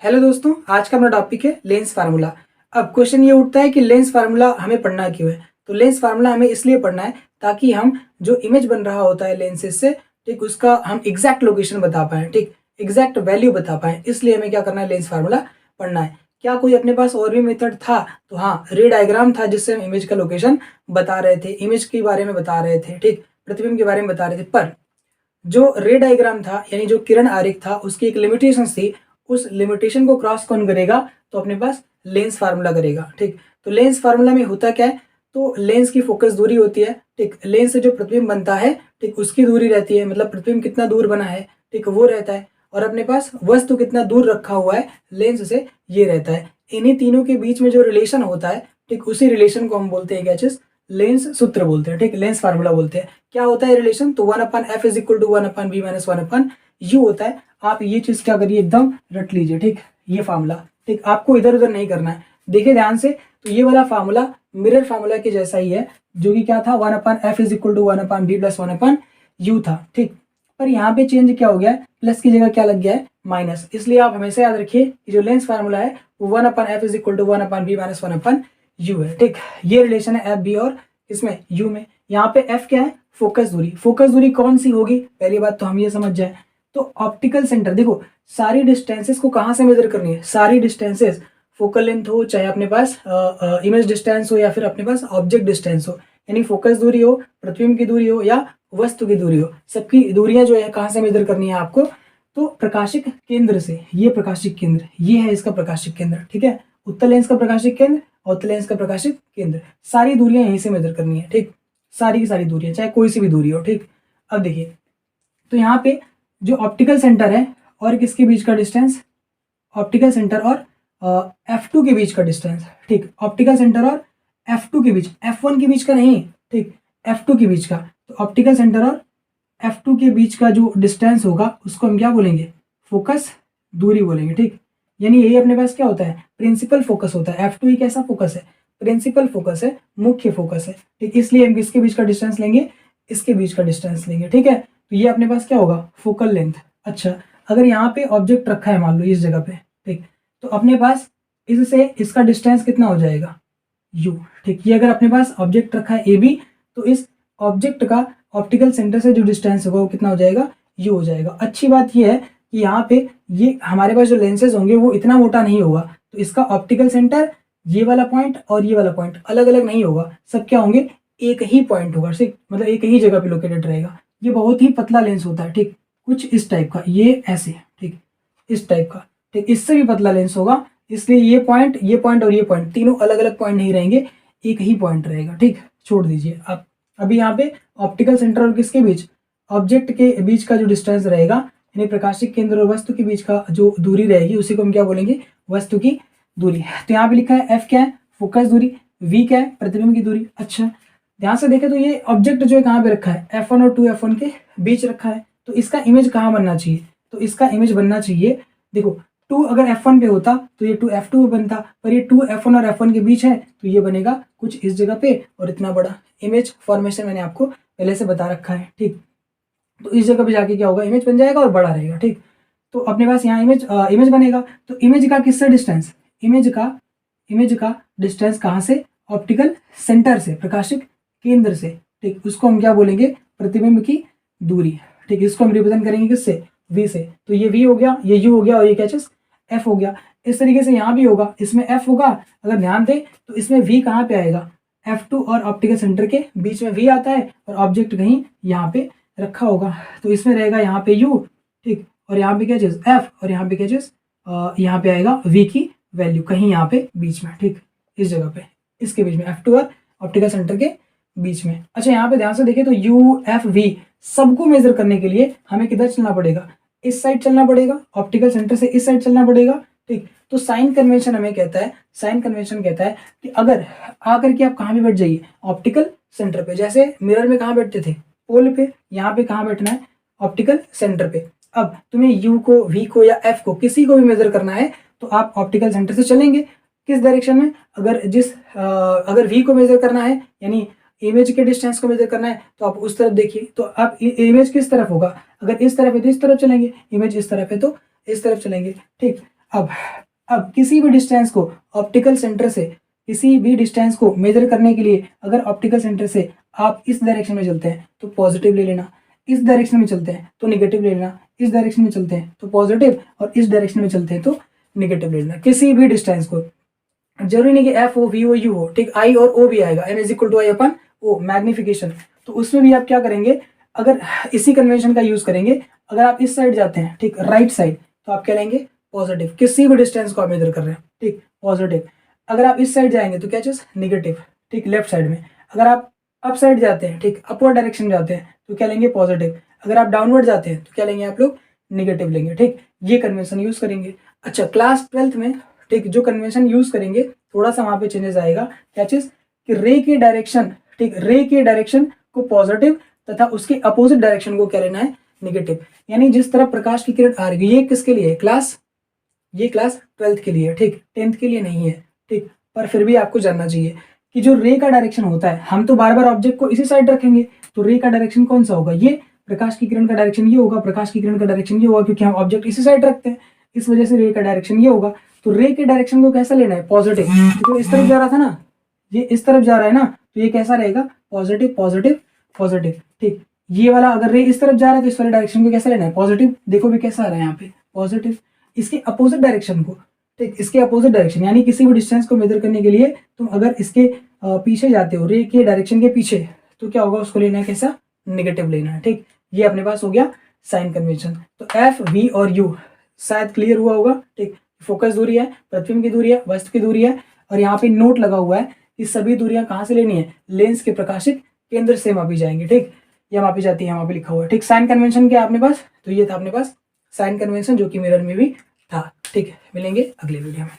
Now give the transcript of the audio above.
Hello दोस्तों, आज का अपना टॉपिक है लेंस फार्मूला। अब क्वेश्चन ये उठता है कि लेंस फार्मूला हमें पढ़ना क्यों है। तो लेंस फार्मूला हमें इसलिए पढ़ना है ताकि हम जो इमेज बन रहा होता है लेंसेज से, ठीक, उसका हम एग्जैक्ट लोकेशन बता पाएँ, ठीक, एग्जैक्ट वैल्यू बता पाएँ। इसलिए हमें क्या करना है, लेंस फार्मूला पढ़ना है। क्या कोई अपने पास और भी मेथड था? तो हाँ, रे डायग्राम था जिससे हम इमेज का लोकेशन बता रहे थे, इमेज के बारे में बता रहे थे, ठीक, प्रतिबिंब के बारे में बता रहे थे। पर जो रे डायग्राम था यानी जो किरण आरेख था उसकी एक लिमिटेशन थी। उस लिमिटेशन को क्रॉस कौन करेगा? तो अपने पास लेंस फार्मूला करेगा, ठीक। तो लेंस फार्मूला में होता क्या है, तो लेंस की फोकस दूरी होती है, ठीक, लेंस से जो प्रतिबिंब बनता है, ठीक, उसकी दूरी रहती है, मतलब प्रतिबिंब कितना दूर बना है, ठीक, वो रहता है। और अपने पास वस्तु कितना दूर रखा हुआ है लेंस से, ये रहता है। इन्हीं तीनों के बीच में जो रिलेशन होता है, ठीक, उसी रिलेशन को हम बोलते हैं क्या चीज? लेंस सूत्र बोलते हैं, ठीक, लेंस फार्मूला बोलते हैं। क्या होता है रिलेशन? तो 1/f is equal to 1/b minus 1/u होता है। आप ये चीज क्या करिए, एकदम रट लीजिए, ठीक, ये फार्मूला, ठीक, आपको इधर उधर नहीं करना है। देखिए ध्यान से, तो ये वाला फार्मूला मिरर फार्मूला के जैसा ही है, जो कि क्या था, 1/f is equal to 1/b plus 1/u था, ठीक। पर यहाँ पे चेंज क्या हो गया है, प्लस की जगह क्या लग गया है, माइनस। इसलिए आप हमेशा याद रखिए कि जो लेंस फार्मूला है वो 1/f is equal to 1/b minus 1/u है, ठीक। ये रिलेशन है एफ बी और इसमें यू में। यहाँ पे एफ क्या है, फोकस दूरी। फोकस दूरी कौन सी होगी, पहली बात तो हम ये समझ जाए। तो ऑप्टिकल सेंटर, देखो सारी डिस्टेंसेस को कहाँ से मेजर करनी है, सारी डिस्टेंसेस, फोकल लेंथ हो चाहे अपने पास इमेज डिस्टेंस हो या फिर अपने पास ऑब्जेक्ट डिस्टेंस हो, यानी फोकस दूरी हो, प्रतिबिंब की दूरी हो या वस्तु की दूरी हो, सबकी दूरियां जो है कहाँ से मेजर करनी है आपको? तो प्रकाशिक केंद्र से। ये प्रकाशिक केंद्र, ये है इसका प्रकाशिक केंद्र, ठीक है। उत्तल लेंस का प्रकाशिक केंद्र, अवतल लेंस का प्रकाशिक केंद्र, सारी दूरियां यहीं से मेजर करनी है, ठीक, सारी की सारी दूरियां, चाहे कोई सी भी दूरी हो, ठीक। अब देखिए, तो यहाँ पे जो ऑप्टिकल सेंटर है और किसके बीच का डिस्टेंस, ऑप्टिकल सेंटर और F2 के बीच का डिस्टेंस, ठीक, ऑप्टिकल सेंटर और F2 के बीच, F1 के बीच का नहीं, ठीक, F2 के बीच का। तो ऑप्टिकल सेंटर और F2 के बीच का जो डिस्टेंस होगा उसको हम क्या बोलेंगे, फोकस दूरी बोलेंगे, ठीक। यानी यही अपने पास क्या होता है, प्रिंसिपल फोकस होता है। F2 ही कैसा फोकस है, प्रिंसिपल फोकस है, मुख्य फोकस है, ठीक। इसलिए हम किसके बीच का डिस्टेंस लेंगे, इसके बीच का डिस्टेंस लेंगे, ठीक है। तो ये अपने पास क्या होगा, फोकल लेंथ। अच्छा, अगर यहाँ पे ऑब्जेक्ट रखा है मान लो इस जगह पे, ठीक, तो अपने पास इससे इसका डिस्टेंस कितना हो जाएगा, u, ठीक। ये अगर अपने पास ऑब्जेक्ट रखा है AB, तो इस ऑब्जेक्ट का ऑप्टिकल सेंटर से जो डिस्टेंस होगा वो कितना हो जाएगा, u हो जाएगा। अच्छी बात ये है कि यहाँ पे ये हमारे पास जो लेंसेज होंगे वो इतना मोटा नहीं होगा, तो इसका ऑप्टिकल सेंटर, ये वाला पॉइंट और ये वाला पॉइंट अलग अलग नहीं होगा, सब क्या होंगे, एक ही पॉइंट होगा, ठीक, मतलब एक ही जगह पे लोकेटेड रहेगा। ये बहुत ही पतला लेंस होता है, ठीक, कुछ इस टाइप का, ये ऐसे, ठीक, इस टाइप का, ठीक, इससे भी पतला लेंस होगा। इसलिए ये पॉइंट और ये पॉइंट तीनों अलग अलग पॉइंट नहीं रहेंगे, एक ही पॉइंट रहेगा, ठीक। छोड़ दीजिए आप, अभी यहाँ पे ऑप्टिकल सेंटर और किसके बीच, ऑब्जेक्ट के बीच का जो डिस्टेंस रहेगा, यानी प्रकाशिक केंद्र और वस्तु के बीच का जो दूरी रहेगी उसी को हम क्या बोलेंगे, वस्तु की दूरी। तो यहाँ पे लिखा है एफ क्या है, फोकस दूरी, वी क्या है, प्रतिबिंब की दूरी। अच्छा, ध्यान से देखें तो ये ऑब्जेक्ट जो है कहाँ पे रखा है, F1 और 2F1 के बीच रखा है। तो इसका इमेज कहाँ बनना चाहिए, तो इसका इमेज बनना चाहिए, देखो 2 अगर F1 पे होता तो ये 2 F2 पे बनता, पर ये 2 F1 और F1 के बीच है तो ये बनेगा कुछ इस जगह पे और इतना बड़ा। इमेज फॉर्मेशन मैंने आपको पहले से बता रखा है, ठीक। तो इस जगह पे जाके क्या होगा, इमेज बन जाएगा और बड़ा रहेगा, ठीक। तो अपने पास यहाँ इमेज बनेगा। तो इमेज का किससे डिस्टेंस, इमेज का डिस्टेंस कहाँ से, ऑप्टिकल सेंटर से, प्रकाशिक केंद्र से, ठीक, उसको हम क्या बोलेंगे, प्रतिबिंब की दूरी, ठीक। इसको हम रिप्रेजेंट करेंगे किससे, v से। तो ये v हो गया, ये u हो गया और ये क्या चीज f हो गया। इस तरीके से यहाँ भी होगा, इसमें f होगा, अगर ध्यान दे तो इसमें v कहाँ पे आएगा, F2 और ऑप्टिकल सेंटर के बीच में v आता है और ऑब्जेक्ट कहीं यहाँ पे रखा होगा, तो इसमें रहेगा यहाँ पे u, ठीक, और यहाँ पे क्या चीज f और यहाँ पे क्या चीज यहाँ पे आएगा v की वैल्यू कहीं यहाँ पे बीच में, ठीक, इस जगह पे, इसके बीच में F2 और ऑप्टिकल सेंटर के बीच में। अच्छा, यहाँ पे ध्यान से देखिए तो U F V सबको मेजर करने के लिए हमें किधर चलना पड़ेगा, इस साइड चलना पड़ेगा, ऑप्टिकल सेंटर से इस साइड चलना पड़ेगा, ठीक। तो साइन कन्वेंशन हमें कहता है, साइन कन्वेंशन कहता है कि अगर आकर के आप कहाँ भी बैठ जाइए, ऑप्टिकल सेंटर पे, जैसे मिरर में कहाँ बैठते थे, पोल पे, यहाँ पे कहाँ बैठना है, ऑप्टिकल सेंटर पे। अब तुम्हें U को, V को या F को किसी को भी मेजर करना है तो आप ऑप्टिकल सेंटर से चलेंगे किस डायरेक्शन में, अगर V को मेजर करना है यानी इमेज के डिस्टेंस को मेजर करना है तो आप उस तरफ देखिए। तो आप इमेज किस तरफ होगा, अगर इस तरफ है तो इस तरफ चलेंगे, इमेज इस तरफ है तो इस तरफ चलेंगे, ठीक। अब किसी भी डिस्टेंस को ऑप्टिकल सेंटर से, किसी भी डिस्टेंस को मेजर करने के लिए अगर ऑप्टिकल सेंटर से आप इस डायरेक्शन में चलते हैं तो पॉजिटिव ले लेना, इस डायरेक्शन में चलते हैं तो निगेटिव ले लेना, इस डायरेक्शन में चलते हैं तो पॉजिटिव और इस डायरेक्शन में चलते हैं तो निगेटिव ले लेना। किसी भी डिस्टेंस को, जरूरी नहीं कि एफ हो, वी हो, यू हो, ठीक, आई और ओ भी आएगा, M is equal to I upon O, magnification. तो उसमें भी आप क्या करेंगे, अगर इसी कन्वेंशन का यूज करेंगे, अगर आप इस साइड जाते हैं, ठीक, राइट साइड, तो आप क्या लेंगे, पॉजिटिव। किसी भी डिस्टेंस को आप मेजर कर रहे हैं, ठीक, पॉजिटिव। अगर आप इस साइड जाएंगे तो क्या चीज, निगेटिव, ठीक, लेफ्ट साइड में। अगर आप अप साइड जाते हैं, ठीक, अपवर्ड डायरेक्शन में जाते हैं तो क्या लेंगे, पॉजिटिव। अगर आप डाउनवर्ड जाते हैं तो क्या लेंगे आप लोग, निगेटिव लेंगे, ठीक। ये कन्वेंशन यूज करेंगे। अच्छा, क्लास 12th में, ठीक, जो कन्वेंशन यूज करेंगे थोड़ा सा वहां पे चेंजेस आएगा। क्या चीज, कि रे की डायरेक्शन, ठीक, रे के डायरेक्शन को पॉजिटिव तथा उसके अपोजिट डायरेक्शन को क्या लेना है, निगेटिव। यानी जिस तरफ प्रकाश की किरण आ रही है, ये किसके लिए है, ये क्लास 12th के लिए है, ठीक, 10th के लिए नहीं है, ठीक। पर फिर भी आपको जानना चाहिए कि जो रे का डायरेक्शन होता है, हम तो बार बार ऑब्जेक्ट को इसी साइड रखेंगे, तो रे का डायरेक्शन कौन सा होगा, ये प्रकाश की किरण का डायरेक्शन ये होगा, प्रकाश की किरण का डायरेक्शन ये होगा, क्योंकि हम ऑब्जेक्ट इसी साइड रखते हैं, इस वजह से रे का डायरेक्शन ये होगा। तो रे के डायरेक्शन को कैसा लेना है, पॉजिटिव। तो इस तरफ जा रहा था ना, ये इस तरफ जा रहा है ना, तो ये कैसा रहेगा, पॉजिटिव पॉजिटिव पॉजिटिव, ठीक। ये वाला अगर रे इस तरफ जा रहा है तो इस वाले डायरेक्शन को कैसा लेना है, पॉजिटिव। देखो भी कैसा आ रहा है यहाँ पे, पॉजिटिव। इसके अपोजिट डायरेक्शन को, ठीक, इसके अपोजिट डायरेक्शन, यानी किसी भी डिस्टेंस को मेजर करने के लिए तुम अगर इसके पीछे जाते हो, रे के डायरेक्शन के पीछे, तो क्या होगा, उसको लेना है कैसा, निगेटिव लेना है, ठीक। ये अपने पास हो गया साइन कन्वेंशन। तो एफ, वी और यू शायद क्लियर हुआ होगा, ठीक। फोकस दूरी है, प्रतिबिंब की दूरी है, वस्तु की दूरी है, और यहाँ पे नोट लगा हुआ है कि सभी दूरियां कहाँ से लेनी है, लेंस के प्रकाशिक केंद्र से मापी जाएंगी, ठीक। ये मापी जाती है, यहाँ पे लिखा हुआ है, ठीक। साइन कन्वेंशन क्या अपने पास, तो ये था अपने पास साइन कन्वेंशन, जो कि मिरर में भी था, ठीक है। मिलेंगे अगले वीडियो में।